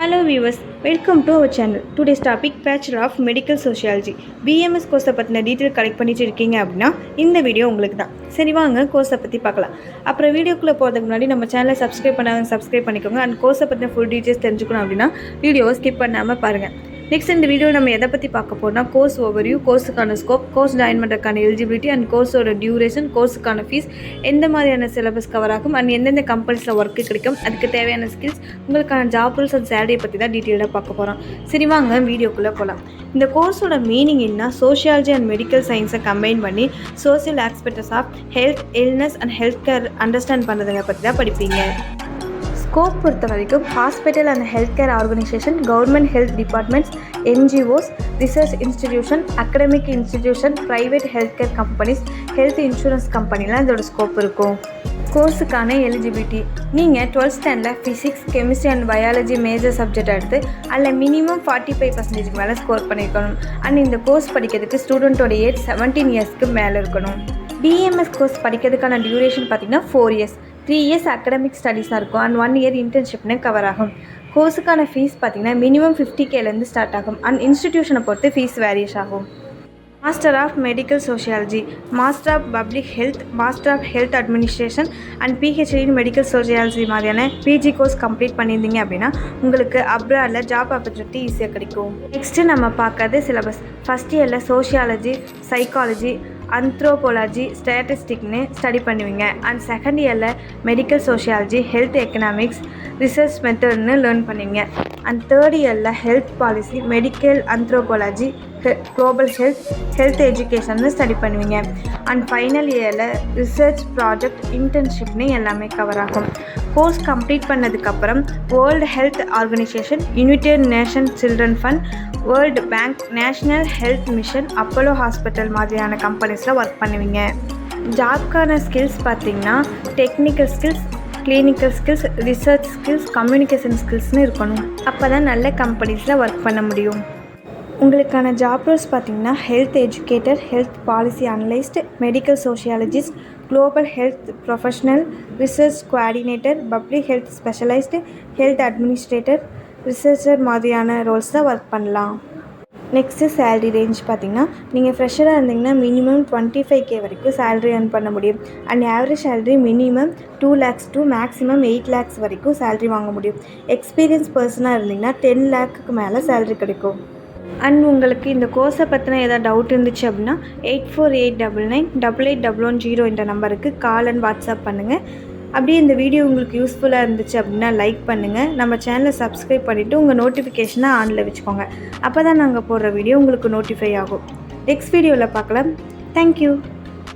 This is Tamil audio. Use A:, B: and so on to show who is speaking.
A: Hello viewers, welcome to our channel. Today's topic Bachelor of Medical Sociology. BMS கோர்ஸை பற்றின டீட்டெயில் கலெக்ட் பண்ணிட்டு இருக்கீங்க அப்படின்னா இந்த வீடியோ உங்களுக்கு தான். சரி வாங்க கோர்ஸை பற்றி பார்க்கலாம். அப்புறம் வீடியோக்குள்ளே போகிறதுக்கு முன்னாடி நம்ம சேனலை சப்ஸ்கிரைப் பண்ணாங்க சப்ஸ்கிரைப் பண்ணிக்கோங்க. அண்ட் கோர்ஸை பற்றின ஃபுல் டீட்டெயில்ஸ் தெரிஞ்சுக்கணும் அப்படின்னா வீடியோவை ஸ்கிப் பண்ணாமல் பாருங்கள். நெக்ஸ்ட் இந்த வீடியோ நம்ம எதை பற்றி பார்க்க போகிறோம்னா கோர்ஸ் ஓவர்வியூ, கோர்ஸுக்கான ஸ்கோப், கோர்ஸ் ஜாயின் பண்ணுறதுக்கான எலிஜிபிலிட்டி அண்ட் கோர்ஸோட டியூரேஷன், கோர்ஸுக்கான ஃபீஸ், எந்த மாதிரியான சிலபஸ் கவர் ஆகும் அண்ட் எந்தெந்த கம்பெனிஸில் ஒர்க்கு கிடைக்கும், அதுக்கு தேவையான ஸ்கில்ஸ், உங்களுக்கான ஜாப் ரூல்ஸ் அண்ட் சேலரியை பற்றி தான் டீட்டெயிலாக பார்க்க போகிறோம். சரி வாங்க வீடியோக்குள்ளே போகலாம். இந்த கோர்ஸோட மீனிங் என்ன, சோஷியாலஜி அண்ட் மெடிக்கல் சயின்ஸை கம்பைன் பண்ணி social aspects of health, illness and health care understand பண்ணுறதை பற்றி தான் படிப்பீங்க. ஸ்கோப் பொறுத்த வரைக்கும் hospital and health care organisation, government health departments, NGOs, research institution, academic institution, private health care companies, health insurance கம்பெனிலாம் இதோட ஸ்கோப் இருக்கும். கோர்ஸுக்கான எலிஜிபிலிட்டி, நீங்கள் 12th ஸ்டாண்டர்டில் physics, chemistry and biology major subject எடுத்து அதில் மினிமம் 45% மேலே ஸ்கோர் பண்ணியிருக்கணும். அண்ட் இந்த கோர்ஸ் படிக்கிறதுக்கு ஸ்டூடெண்ட்டோட ஏஜ் 17 இயர்ஸ்க்கு மேலே இருக்கணும். பிஎம்எஸ் கோர்ஸ் படிக்கிறதுக்கான டியூரேஷன் பார்த்திங்கன்னா 4 இயர்ஸ். 3 இயர்ஸ் அகடமிக் ஸ்டடீஸாக இருக்கும் அண்ட் 1 இயர் இன்டர்ன்ஷிப்னு கவர் ஆகும். கோர்ஸுக்கான ஃபீஸ் பார்த்திங்கன்னா மினிமம் 50Kலேருந்து ஸ்டார்ட் ஆகும் அண்ட் இன்ஸ்டிடியூஷனை பொறுத்து ஃபீஸ் வேரியஸ் ஆகும். Master of medical sociology, master of public health, master of health administration and PhD in medical sociology மாதிரியான பிஜி கோர்ஸ் கம்ப்ளீட் பண்ணியிருந்தீங்க அப்படின்னா உங்களுக்கு அப்ராடில் ஜாப் ஆப்பர்ச்சுனிட்டி ஈஸியாக கிடைக்கும். நெக்ஸ்ட்டு நம்ம பார்க்கறது சிலபஸ். ஃபஸ்ட் இயரில் சோஷியாலஜி, சைக்காலஜி, ஆந்த்ரோபாலஜி, ஸ்டாட்டிஸ்டிக்னு ஸ்டடி பண்ணுவீங்க. அண்ட் செகண்ட் இயரில் medical sociology, health economics, research மெத்தட்னு லேர்ன் பண்ணுவீங்க. அண்ட் தேர்ட் இயரில் health policy, medical anthropology, global health, health எஜுகேஷன்னு ஸ்டடி பண்ணுவீங்க. அண்ட் ஃபைனல் இயரில் ரிசர்ச் ப்ராஜெக்ட், இன்டர்ன்ஷிப்னு எல்லாமே கவர் ஆகும். கோர்ஸ் கம்ப்ளீட் பண்ணதுக்கப்புறம் world health organisation, united nation children fund, world bank, national health mission, Apollo hospital மாதிரியான கம்பெனிஸில் ஒர்க் பண்ணுவீங்க. ஜாப்க்கான ஸ்கில்ஸ் பார்த்திங்கன்னா technical skills, clinical skills, research skills, communication ஸ்கில்ஸ்னு இருக்கணும். அப்போ தான் நல்ல கம்பெனிஸில் ஒர்க் பண்ண முடியும். உங்களுக்கான ஜாப் ரோல்ஸ் பார்த்திங்கன்னா health educator, health policy analyst, medical sociologist, global health professional, research coordinator, public health specialised, health administrator, researcher மாதிரியான ரோல்ஸ் தான் ஒர்க் பண்ணலாம். நெக்ஸ்ட்டு சேலரி ரேஞ்ச் பார்த்திங்கன்னா நீங்கள் ஃப்ரெஷராக இருந்தீங்கன்னா மினிமம் 25K வரைக்கும் சேலரி earn பண்ண முடியும். And average salary minimum 2 lakhs to maximum 8 lakhs வரைக்கும் சேலரி வாங்க முடியும். எக்ஸ்பீரியன்ஸ் பர்சனாக இருந்தீங்கன்னா 10 lakhக்கு மேலே சேலரி கிடைக்கும். அண்ட் உங்களுக்கு இந்த கோர்ஸை பற்றின ஏதாவது டவுட் இருந்துச்சு அப்படின்னா 8489988110 என்ற நம்பருக்கு கால் அண்ட் வாட்ஸ்அப் பண்ணுங்கள். அப்படியே இந்த வீடியோ உங்களுக்கு யூஸ்ஃபுல்லாக இருந்துச்சு அப்படின்னா லைக் பண்ணுங்கள். நம்ம சேனலை சப்ஸ்கிரைப் பண்ணிவிட்டு உங்கள் நோட்டிஃபிகேஷனை ஆனில் வச்சுக்கோங்க. அப்போ தான் நாங்கள் போடுற வீடியோ உங்களுக்கு நோட்டிஃபை ஆகும். நெக்ஸ்ட் வீடியோவில் பார்க்கலாம். தேங்க்யூ.